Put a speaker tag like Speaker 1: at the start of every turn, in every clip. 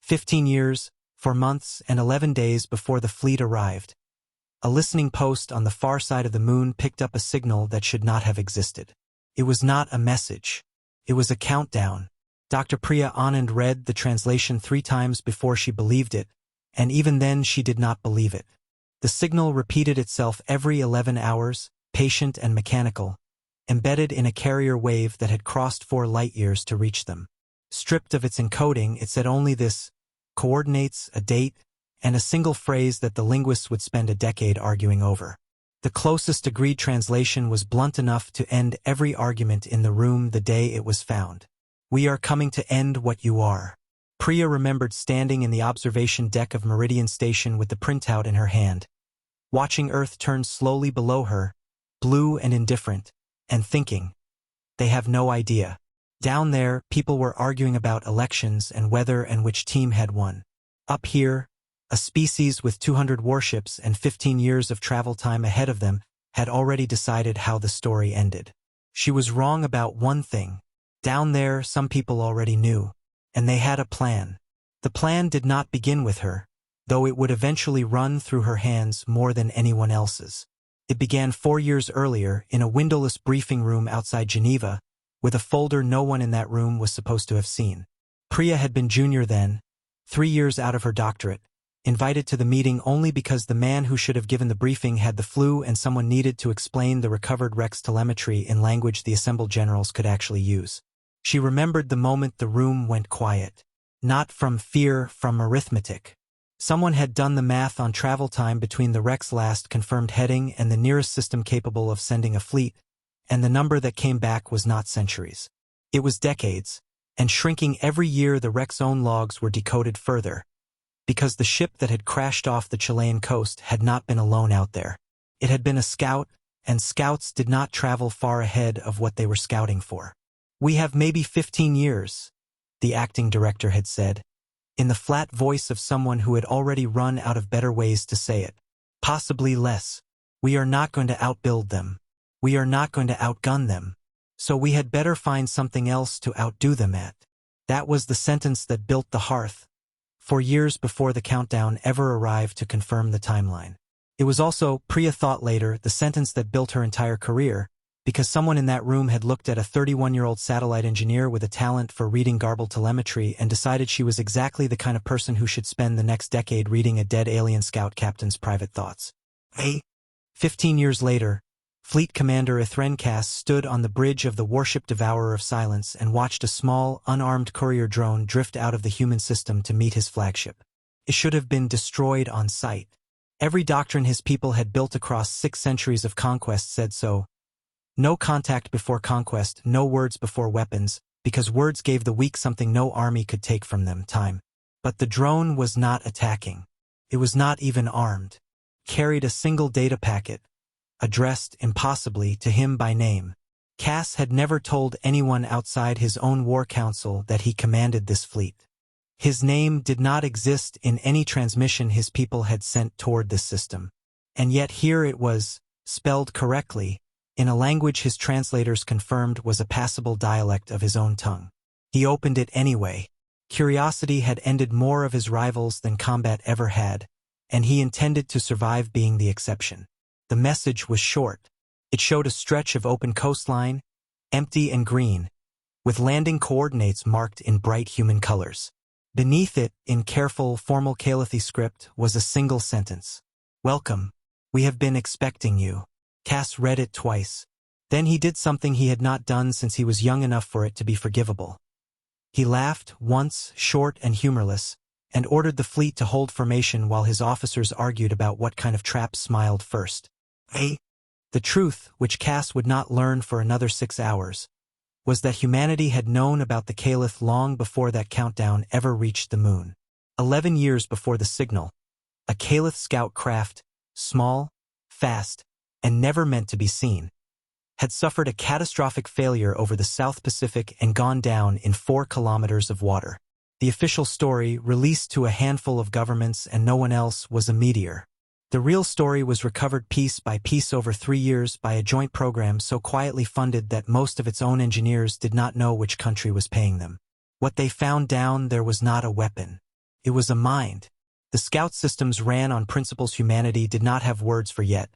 Speaker 1: 15 years, 4 months, and 11 days before the fleet arrived. A listening post on the far side of the moon picked up a signal that should not have existed. It was not a message. It was a countdown. Dr. Priya Anand read the translation 3 times before she believed it, and even then she did not believe it. The signal repeated itself every 11 hours, patient and mechanical, embedded in a carrier wave that had crossed 4 light-years to reach them. Stripped of its encoding, it said only this: coordinates, a date, and a single phrase that the linguists would spend a decade arguing over. The closest agreed translation was blunt enough to end every argument in the room the day it was found. "We are coming to end what you are." Priya remembered standing in the observation deck of Meridian Station with the printout in her hand, watching Earth turn slowly below her, blue and indifferent, and thinking, they have no idea. Down there, people were arguing about elections and weather and which team had won. Up here, a species with 200 warships and 15 years of travel time ahead of them had already decided how the story ended. She was wrong about one thing. Down there, some people already knew, and they had a plan. The plan did not begin with her, though it would eventually run through her hands more than anyone else's. It began 4 years earlier in a windowless briefing room outside Geneva, with a folder no one in that room was supposed to have seen. Priya had been junior then, 3 years out of her doctorate, invited to the meeting only because the man who should have given the briefing had the flu and someone needed to explain the recovered Rex telemetry in language the assembled generals could actually use. She remembered the moment the room went quiet. Not from fear, from arithmetic. Someone had done the math on travel time between the Rex last confirmed heading and the nearest system capable of sending a fleet, and the number that came back was not centuries. It was decades, and shrinking every year. The Rex own logs were decoded further, because the ship that had crashed off the Chilean coast had not been alone out there. It had been a scout, and scouts did not travel far ahead of what they were scouting for. "We have maybe 15 years, the acting director had said, in the flat voice of someone who had already run out of better ways to say it. "Possibly less. We are not going to outbuild them. We are not going to outgun them. So we had better find something else to outdo them at." That was the sentence that built the hearth, 4 years before the countdown ever arrived to confirm the timeline. It was also, Priya thought later, the sentence that built her entire career, because someone in that room had looked at a 31-year-old satellite engineer with a talent for reading garbled telemetry and decided she was exactly the kind of person who should spend the next decade reading a dead alien scout captain's private thoughts. 15 years later, Fleet Commander Ithren Cass stood on the bridge of the warship Devourer of Silence and watched a small, unarmed courier drone drift out of the human system to meet his flagship. It should have been destroyed on sight. Every doctrine his people had built across 6 centuries of conquest said so. No contact before conquest, no words before weapons, because words gave the weak something no army could take from them, time. But the drone was not attacking. It was not even armed. Carried a single data packet, addressed, impossibly, to him by name. Cass had never told anyone outside his own war council that he commanded this fleet. His name did not exist in any transmission his people had sent toward this system. And yet here it was, spelled correctly, in a language his translators confirmed was a passable dialect of his own tongue. He opened it anyway. Curiosity had ended more of his rivals than combat ever had, and he intended to survive being the exception. The message was short. It showed a stretch of open coastline, empty and green, with landing coordinates marked in bright human colors. Beneath it, in careful, formal Calathi script, was a single sentence. "Welcome. We have been expecting you." Cass read it twice. Then he did something he had not done since he was young enough for it to be forgivable. He laughed, once, short and humorless, and ordered the fleet to hold formation while his officers argued about what kind of trap smiled first. The truth, which Cass would not learn for another 6 hours, was that humanity had known about the Caliph long before that countdown ever reached the moon. 11 years before the signal, a Caliph scout craft, small, fast, and never meant to be seen, had suffered a catastrophic failure over the South Pacific and gone down in 4 kilometers of water. The official story, released to a handful of governments and no one else, was a meteor. The real story was recovered piece by piece over 3 years by a joint program so quietly funded that most of its own engineers did not know which country was paying them. What they found down there was not a weapon. It was a mind. The scout systems ran on principles humanity did not have words for yet.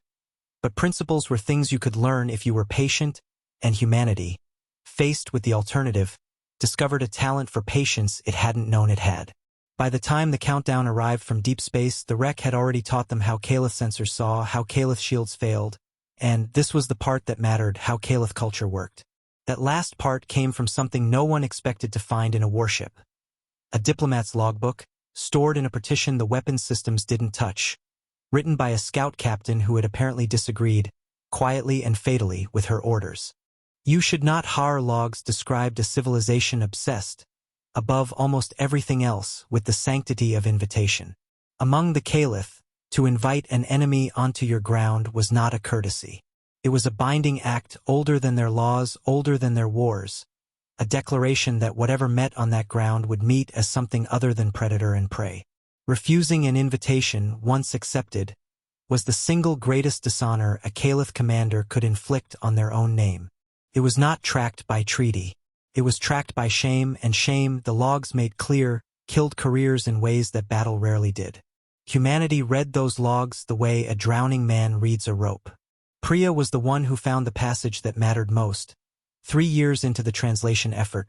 Speaker 1: But principles were things you could learn if you were patient, and humanity, faced with the alternative, discovered a talent for patience it hadn't known it had. By the time the countdown arrived from deep space, the wreck had already taught them how Caliph sensors saw, how Caliph shields failed, and this was the part that mattered, how Caliph culture worked. That last part came from something no one expected to find in a warship. A diplomat's logbook, stored in a partition the weapons systems didn't touch, written by a scout captain who had apparently disagreed, quietly and fatally, with her orders. You should not har logs described a civilization obsessed, above almost everything else, with the sanctity of invitation. Among the Caliph, to invite an enemy onto your ground was not a courtesy. It was a binding act older than their laws, older than their wars, a declaration that whatever met on that ground would meet as something other than predator and prey. Refusing an invitation, once accepted, was the single greatest dishonor a Caliph commander could inflict on their own name. It was not tracked by treaty. It was tracked by shame, and shame, the logs made clear, killed careers in ways that battle rarely did. Humanity read those logs the way a drowning man reads a rope. Priya was the one who found the passage that mattered most. 3 years into the translation effort,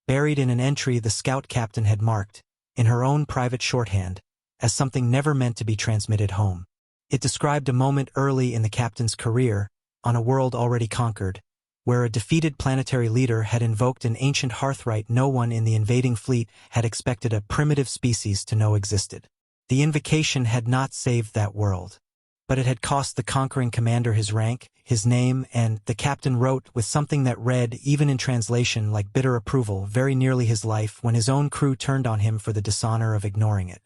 Speaker 1: buried in an entry the scout captain had marked, in her own private shorthand, as something never meant to be transmitted home. It described a moment early in the captain's career, on a world already conquered, where a defeated planetary leader had invoked an ancient hearthright no one in the invading fleet had expected a primitive species to know existed. The invocation had not saved that world, but it had cost the conquering commander his rank, his name, and, the captain wrote with something that read, even in translation, like bitter approval, very nearly his life when his own crew turned on him for the dishonor of ignoring it.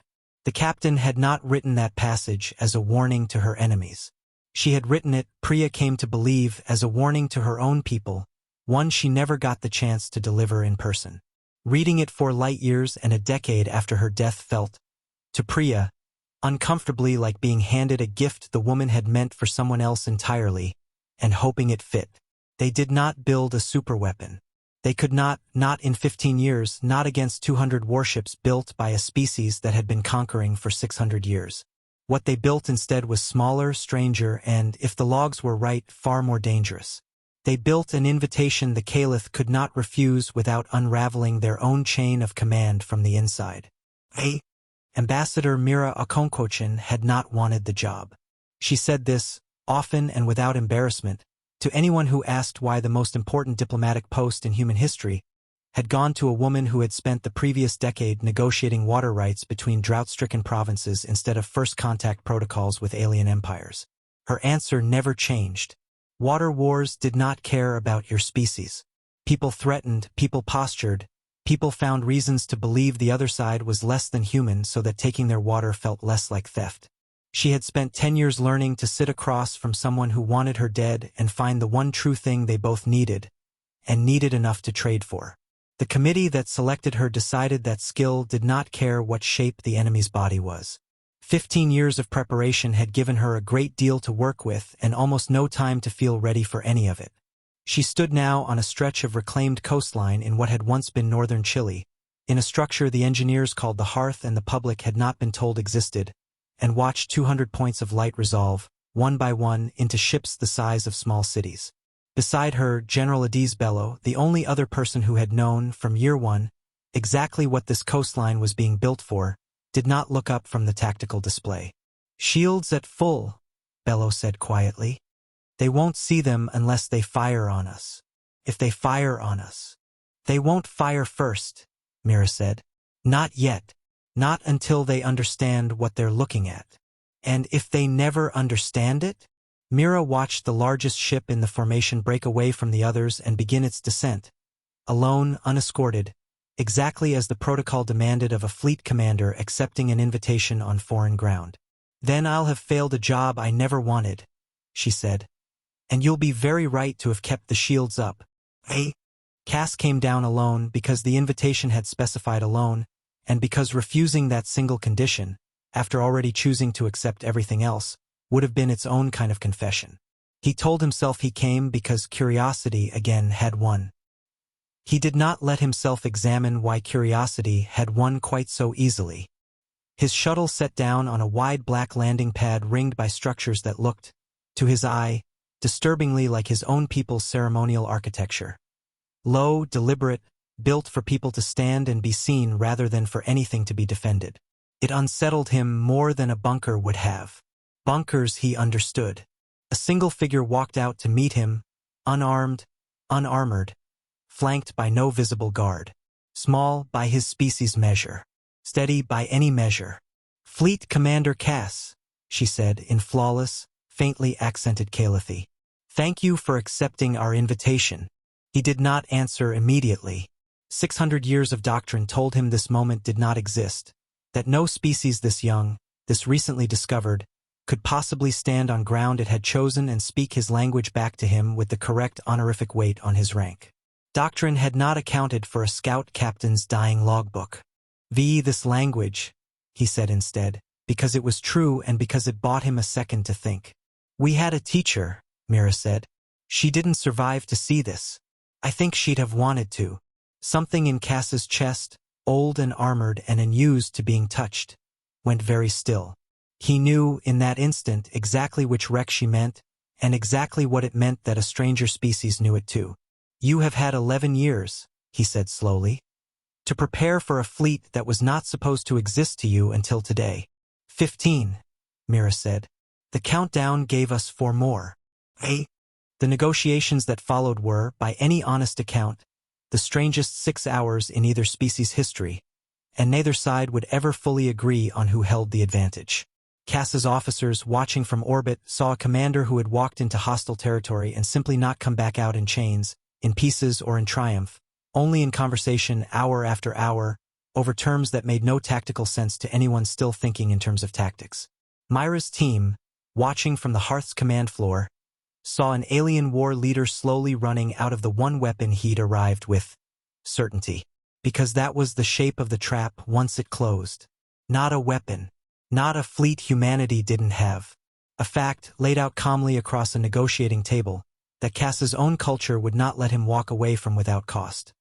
Speaker 1: The captain had not written that passage as a warning to her enemies. She had written it, Priya came to believe, as a warning to her own people, one she never got the chance to deliver in person. Reading it 4 light years and a decade after her death felt, to Priya, uncomfortably like being handed a gift the woman had meant for someone else entirely, and hoping it fit. They did not build a superweapon. They could not in 15 years, not against 200 warships built by a species that had been conquering for 600 years. What they built instead was smaller, stranger, and, if the logs were right, far more dangerous. They built an invitation the Caliph could not refuse without unraveling their own chain of command from the inside. Ambassador Mira Okonkochin had not wanted the job. She said this, often and without embarrassment, to anyone who asked why the most important diplomatic post in human history had gone to a woman who had spent the previous decade negotiating water rights between drought-stricken provinces instead of first contact protocols with alien empires. Her answer never changed. Water wars did not care about your species. People threatened, people postured, people found reasons to believe the other side was less than human so that taking their water felt less like theft. She had spent 10 years learning to sit across from someone who wanted her dead and find the one true thing they both needed, and needed enough to trade for. The committee that selected her decided that skill did not care what shape the enemy's body was. 15 years of preparation had given her a great deal to work with and almost no time to feel ready for any of it. She stood now on a stretch of reclaimed coastline in what had once been northern Chile, in a structure the engineers called the Hearth and the public had not been told existed, and watched 200 points of light resolve, one by one, into ships the size of small cities. Beside her, General Adiz Bello, the only other person who had known, from year one, exactly what this coastline was being built for, did not look up from the tactical display. "Shields at full," Bello said quietly. "They won't see them unless they fire on us. If they fire on us." "They won't fire first," Mira said. "Not yet. Not until they understand what they're looking at." "And if they never understand it?" Mira watched the largest ship in the formation break away from the others and begin its descent, alone, unescorted, exactly as the protocol demanded of a fleet commander accepting an invitation on foreign ground. "Then I'll have failed a job I never wanted," she said. "And you'll be very right to have kept the shields up." Cass came down alone because the invitation had specified alone, and because refusing that single condition, after already choosing to accept everything else, would have been its own kind of confession. He told himself he came because curiosity again had won. He did not let himself examine why curiosity had won quite so easily. His shuttle set down on a wide black landing pad ringed by structures that looked, to his eye, disturbingly like his own people's ceremonial architecture. Low, deliberate, built for people to stand and be seen rather than for anything to be defended. It unsettled him more than a bunker would have. Bunkers, he understood. A single figure walked out to meet him, unarmed, unarmored, flanked by no visible guard. Small by his species' measure. Steady by any measure. "Fleet Commander Cass," she said in flawless, faintly accented Calathi. "Thank you for accepting our invitation." He did not answer immediately. 600 years of doctrine told him this moment did not exist, that no species this young, this recently discovered, could possibly stand on ground it had chosen and speak his language back to him with the correct honorific weight on his rank. Doctrine had not accounted for a scout captain's dying logbook. This language," he said instead, because it was true and because it bought him a second to think. "We had a teacher," Mira said. "She didn't survive to see this. I think she'd have wanted to." Something in Cass's chest, old and armored and unused to being touched, went very still. He knew, in that instant, exactly which wreck she meant, and exactly what it meant that a stranger species knew it too. "You have had 11 years, he said slowly, "to prepare for a fleet that was not supposed to exist to you until today." 15, Mira said. "The countdown gave us 4 more. The negotiations that followed were, by any honest account, the strangest 6 hours in either species' history, and neither side would ever fully agree on who held the advantage. Cass's officers, watching from orbit, saw a commander who had walked into hostile territory and simply not come back out in chains, in pieces or in triumph, only in conversation hour after hour, over terms that made no tactical sense to anyone still thinking in terms of tactics. Myra's team, watching from the hearth's command floor, saw an alien war leader slowly running out of the one weapon he'd arrived with. Certainty. Because that was the shape of the trap once it closed. Not a weapon. Not a fleet humanity didn't have. A fact laid out calmly across a negotiating table that Cass's own culture would not let him walk away from without cost.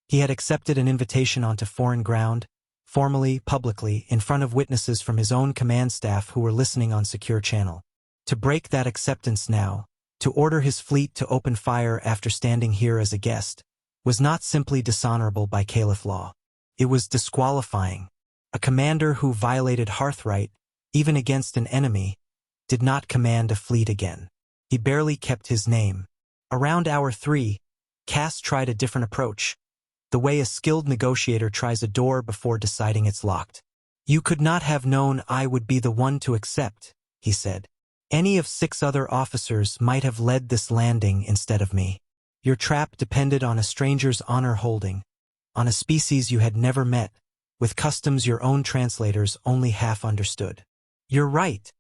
Speaker 1: He had accepted an invitation onto foreign ground, formally, publicly, in front of witnesses from his own command staff who were listening on secure channel. To break that acceptance now, to order his fleet to open fire after standing here as a guest, was not simply dishonorable by Caliph law. It was disqualifying. A commander who violated Hearthright, even against an enemy, did not command a fleet again. He barely kept his name. Around hour 3, Cass tried a different approach, the way a skilled negotiator tries a door before deciding it's locked. "You could not have known I would be the one to accept," he said. "Any of 6 other officers might have led this landing instead of me. Your trap depended on a stranger's honor holding, on a species you had never met, with customs your own translators only half understood." "You're right,"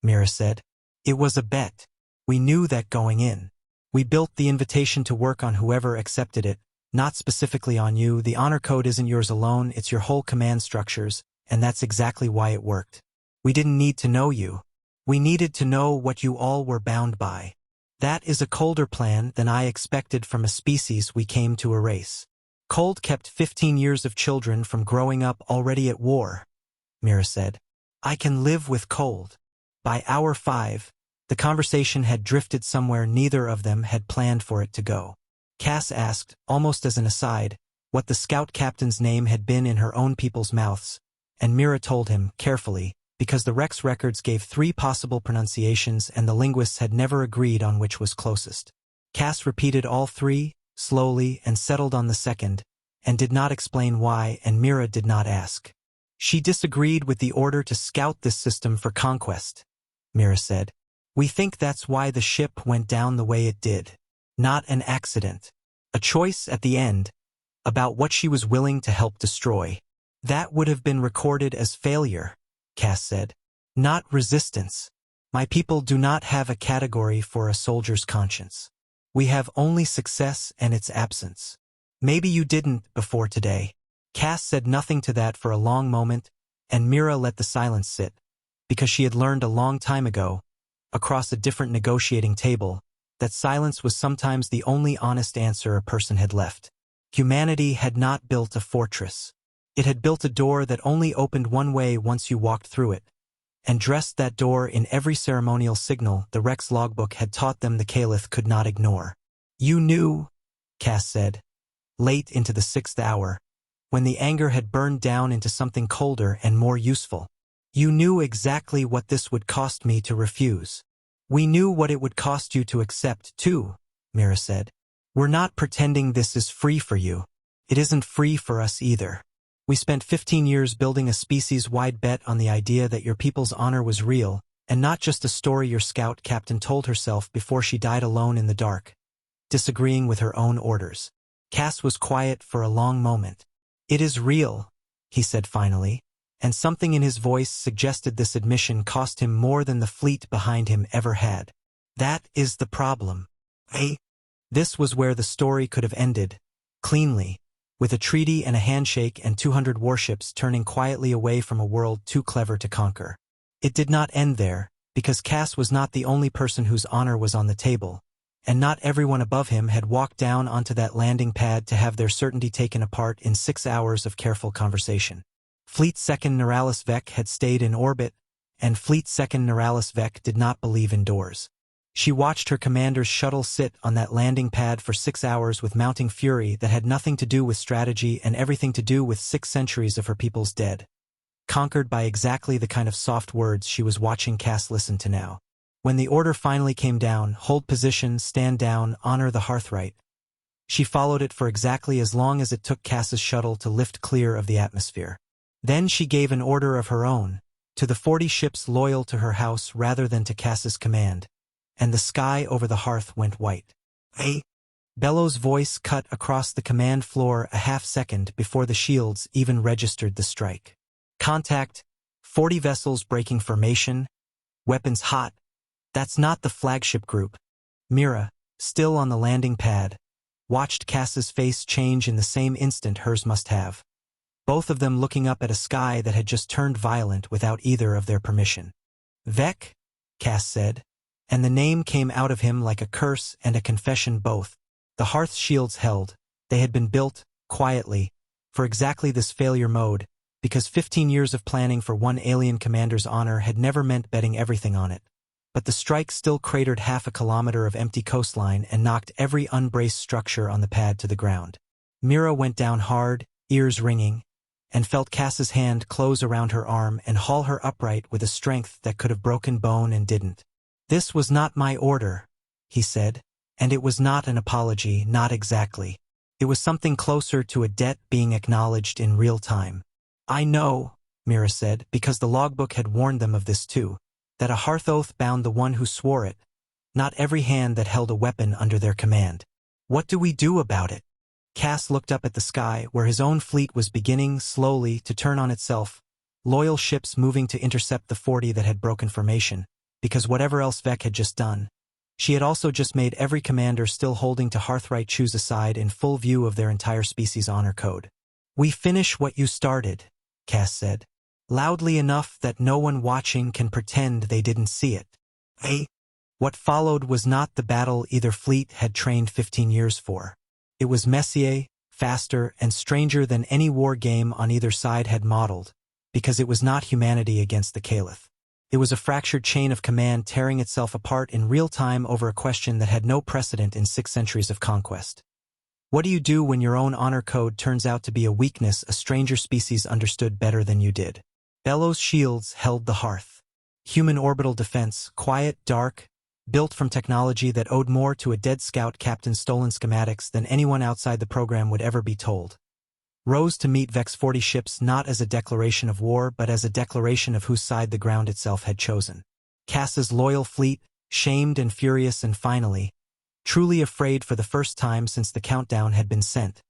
Speaker 1: Mira said. "It was a bet. We knew that going in. We built the invitation to work on whoever accepted it, not specifically on you. The honor code isn't yours alone, it's your whole command structures, and that's exactly why it worked. We didn't need to know you. We needed to know what you all were bound by. That is a colder plan than I expected from a species we came to erase. Cold kept 15 years of children from growing up already at war," Mira said. "I can live with cold." By hour 5, the conversation had drifted somewhere neither of them had planned for it to go. Cass asked, almost as an aside, what the scout captain's name had been in her own people's mouths, and Mira told him, carefully, because the Rex records gave 3 possible pronunciations and the linguists had never agreed on which was closest. Cass repeated all 3, slowly, and settled on the second, and did not explain why, and Mira did not ask. "She disagreed with the order to scout this system for conquest," Mira said. "We think that's why the ship went down the way it did. Not an accident. A choice at the end, about what she was willing to help destroy. That would have been recorded as failure," Cass said. "Not resistance. My people do not have a category for a soldier's conscience. We have only success and its absence. Maybe you didn't before today." Cass said nothing to that for a long moment, and Mira let the silence sit, because she had learned a long time ago, across a different negotiating table, that silence was sometimes the only honest answer a person had left. Humanity had not built a fortress. It had built a door that only opened one way once you walked through it, and dressed that door in every ceremonial signal the Rex logbook had taught them the Caliph could not ignore. "You knew," Cass said, late into the 6th hour, when the anger had burned down into something colder and more useful. "You knew exactly what this would cost me to refuse." "We knew what it would cost you to accept, too," Mira said. "We're not pretending this is free for you. It isn't free for us either. We spent 15 years building a species-wide bet on the idea that your people's honor was real, and not just a story your scout captain told herself before she died alone in the dark, disagreeing with her own orders." Cass was quiet for a long moment. "It is real," he said finally, and something in his voice suggested this admission cost him more than the fleet behind him ever had. "That is the problem. This was where the story could have ended, cleanly, with a treaty and a handshake and 200 warships turning quietly away from a world too clever to conquer. It did not end there, because Cass was not the only person whose honor was on the table, and not everyone above him had walked down onto that landing pad to have their certainty taken apart in 6 hours of careful conversation. Fleet Second Neuralis Vec had stayed in orbit, and Fleet Second Neuralis Vec did not believe in doors. She watched her commander's shuttle sit on that landing pad for 6 hours with mounting fury that had nothing to do with strategy and everything to do with 6 centuries of her people's dead. Conquered by exactly the kind of soft words she was watching Cass listen to now. When the order finally came down, hold position, stand down, honor the hearthrite, she followed it for exactly as long as it took Cass's shuttle to lift clear of the atmosphere. Then she gave an order of her own, to the 40 ships loyal to her house rather than to Cass's command, and the sky over the hearth went white. Bellows' voice cut across the command floor a half-second before the shields even registered the strike. "Contact, 40 vessels breaking formation, weapons hot." That's not the flagship group. Mira, still on the landing pad, watched Cass's face change in the same instant hers must have. Both of them looking up at a sky that had just turned violent without either of their permission. "Vec," Cass said, and the name came out of him like a curse and a confession both. The hearth shields held. They had been built, quietly, for exactly this failure mode, because 15 years of planning for one alien commander's honor had never meant betting everything on it. But the strike still cratered half a kilometer of empty coastline and knocked every unbraced structure on the pad to the ground. Mira went down hard, ears ringing, and felt Cass's hand close around her arm and haul her upright with a strength that could have broken bone and didn't. "This was not my order," he said, and it was not an apology, not exactly. It was something closer to a debt being acknowledged in real time. "I know," Mira said, because the logbook had warned them of this too, that a hearth oath bound the one who swore it, not every hand that held a weapon under their command. "What do we do about it?" Cass looked up at the sky, where his own fleet was beginning, slowly, to turn on itself, loyal ships moving to intercept the 40 that had broken formation, because whatever else Vec had just done, she had also just made every commander still holding to Hearthright choose a side in full view of their entire species' honor code. "We finish what you started," Cass said, loudly enough that no one watching can pretend they didn't see it. What followed was not the battle either fleet had trained 15 years for. It was messier, faster, and stranger than any war game on either side had modeled, because it was not humanity against the Caliph. It was a fractured chain of command tearing itself apart in real time over a question that had no precedent in 6 centuries of conquest. What do you do when your own honor code turns out to be a weakness a stranger species understood better than you did? Bellows' shields held the hearth. Human orbital defense, quiet, dark, built from technology that owed more to a dead scout captain's stolen schematics than anyone outside the program would ever be told, rose to meet Vec's 40 ships not as a declaration of war but as a declaration of whose side the ground itself had chosen. Cass's loyal fleet, shamed and furious and finally, truly afraid for the first time since the countdown had been sent,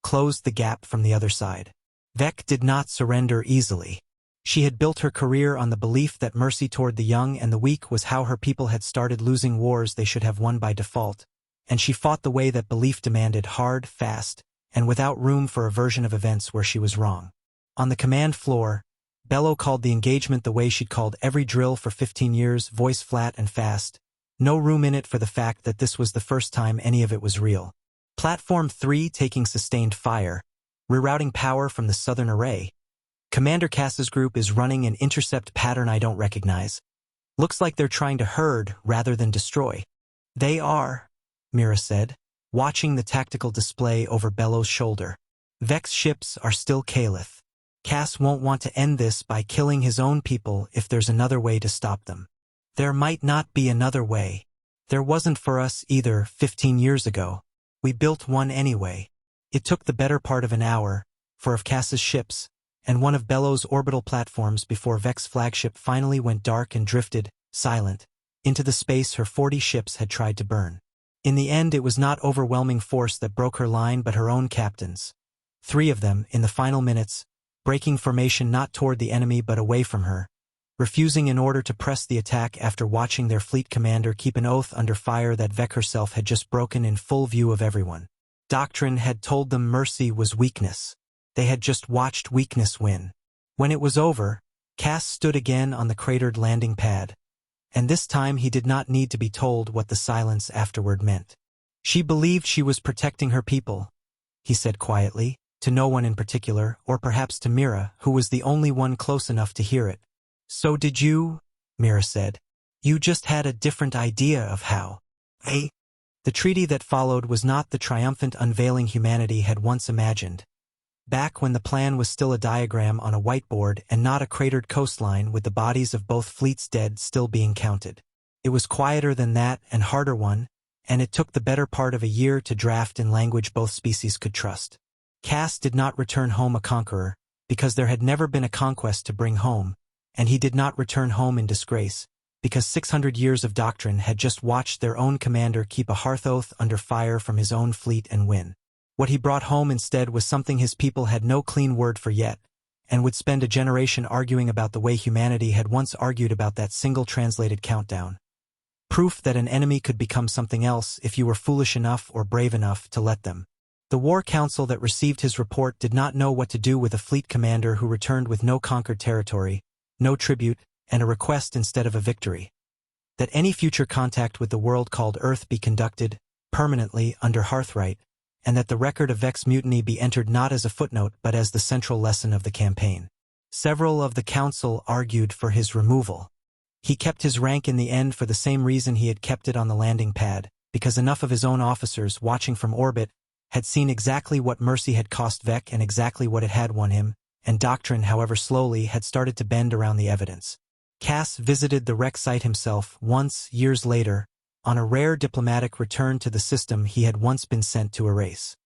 Speaker 1: closed the gap from the other side. Vec did not surrender easily. She had built her career on the belief that mercy toward the young and the weak was how her people had started losing wars they should have won by default, and she fought the way that belief demanded, hard, fast, and without room for a version of events where she was wrong. On the command floor, Bello called the engagement the way she'd called every drill for 15 years, voice flat and fast, no room in it for the fact that this was the first time any of it was real. Platform 3 taking sustained fire, rerouting power from the southern array. Commander Cass's group is running an intercept pattern I don't recognize. Looks like they're trying to herd rather than destroy. They are, Mira said, watching the tactical display over Bellow's shoulder. Vex ships are still Caliph. Cass won't want to end this by killing his own people if there's another way to stop them. There might not be another way. There wasn't for us either 15 years ago. We built one anyway. It took the better part of an hour, for of Cass's ships, and one of Bellow's orbital platforms before Vex's flagship finally went dark and drifted, silent, into the space her 40 ships had tried to burn. In the end it was not overwhelming force that broke her line but her own captains. 3 of them, in the final minutes, breaking formation not toward the enemy but away from her, refusing in order to press the attack after watching their fleet commander keep an oath under fire that Vex herself had just broken in full view of everyone. Doctrine had told them mercy was weakness. They had just watched weakness win. When it was over, Cass stood again on the cratered landing pad, and this time he did not need to be told what the silence afterward meant. She believed she was protecting her people, he said quietly, to no one in particular, or perhaps to Mira, who was the only one close enough to hear it. So did you, Mira said. You just had a different idea of how. The treaty that followed was not the triumphant unveiling humanity had once imagined. Back when the plan was still a diagram on a whiteboard and not a cratered coastline with the bodies of both fleets dead still being counted. It was quieter than that and harder one, and it took the better part of a year to draft in language both species could trust. Cass did not return home a conqueror, because there had never been a conquest to bring home, and he did not return home in disgrace, because 600 years of doctrine had just watched their own commander keep a hearth oath under fire from his own fleet and win. What he brought home instead was something his people had no clean word for yet, and would spend a generation arguing about the way humanity had once argued about that single translated countdown. Proof that an enemy could become something else if you were foolish enough or brave enough to let them. The War Council that received his report did not know what to do with a fleet commander who returned with no conquered territory, no tribute, and a request instead of a victory. That any future contact with the world called Earth be conducted, permanently, under Hearthright, and that the record of Vex mutiny be entered not as a footnote but as the central lesson of the campaign. Several of the council argued for his removal. He kept his rank in the end for the same reason he had kept it on the landing pad, because enough of his own officers, watching from orbit, had seen exactly what mercy had cost Vec and exactly what it had won him, and doctrine, however slowly, had started to bend around the evidence. Cass visited the wreck site himself once, years later, on a rare diplomatic return to the system he had once been sent to erase.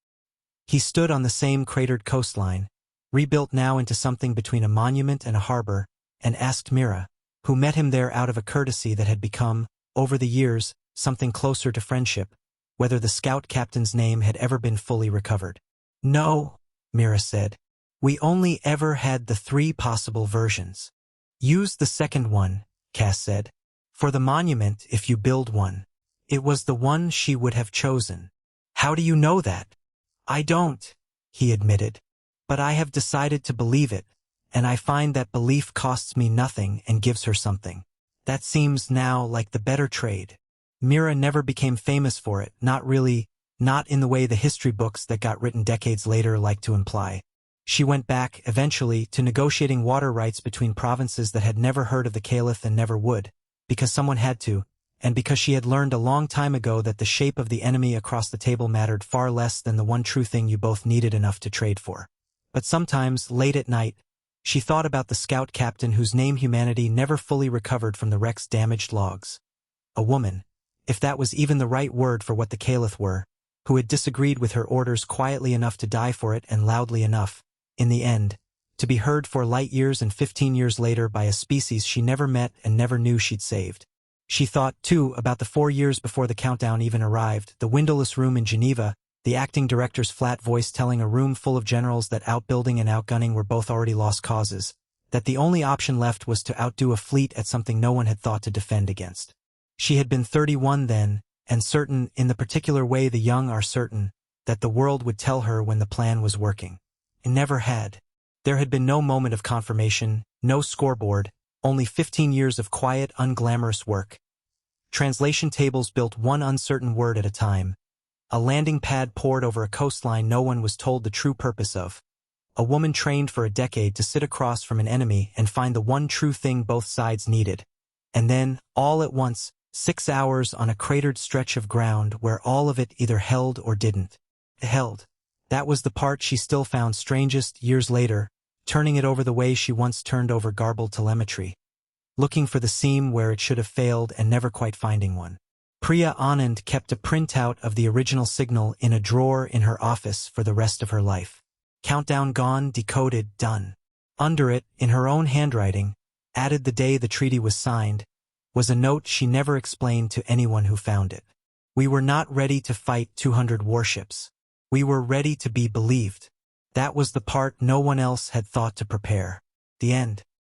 Speaker 1: He stood on the same cratered coastline, rebuilt now into something between a monument and a harbor, and asked Mira, who met him there out of a courtesy that had become, over the years, something closer to friendship, whether the scout captain's name had ever been fully recovered. No, Mira said. We only ever had the 3 possible versions. Use the second one, Cass said. For the monument, if you build one. It was the one she would have chosen. How do you know that? I don't, he admitted. But I have decided to believe it, and I find that belief costs me nothing and gives her something. That seems now like the better trade. Mira never became famous for it, not really, not in the way the history books that got written decades later like to imply. She went back, eventually, to negotiating water rights between provinces that had never heard of the Caliph and never would, because someone had to, and because she had learned a long time ago that the shape of the enemy across the table mattered far less than the one true thing you both needed enough to trade for. But sometimes, late at night, she thought about the scout captain whose name humanity never fully recovered from the wreck's damaged logs. A woman, if that was even the right word for what the Caliph were, who had disagreed with her orders quietly enough to die for it and loudly enough, in the end, to be heard for light years and 15 years later by a species she never met and never knew she'd saved. She thought, too, about the 4 years before the countdown even arrived, the windowless room in Geneva, the acting director's flat voice telling a room full of generals that outbuilding and outgunning were both already lost causes, that the only option left was to outdo a fleet at something no one had thought to defend against. She had been 31 then, and certain, in the particular way the young are certain, that the world would tell her when the plan was working. It never had. There had been no moment of confirmation, no scoreboard, only 15 years of quiet, unglamorous work. Translation tables built one uncertain word at a time. A landing pad poured over a coastline no one was told the true purpose of, A woman trained for a decade to sit across from an enemy and find the one true thing both sides needed. And then, all at once, 6 hours on a cratered stretch of ground where all of it either held or didn't. Held. That was the part she still found strangest years later, turning it over the way she once turned over garbled telemetry. Looking for the seam where it should have failed and never quite finding one. Priya Anand kept a printout of the original signal in a drawer in her office for the rest of her life. Countdown gone, decoded, done. Under it, in her own handwriting, added the day the treaty was signed, was a note she never explained to anyone who found it. We were not ready to fight 200 warships. We were ready to be believed. That was the part no one else had thought to prepare. The end.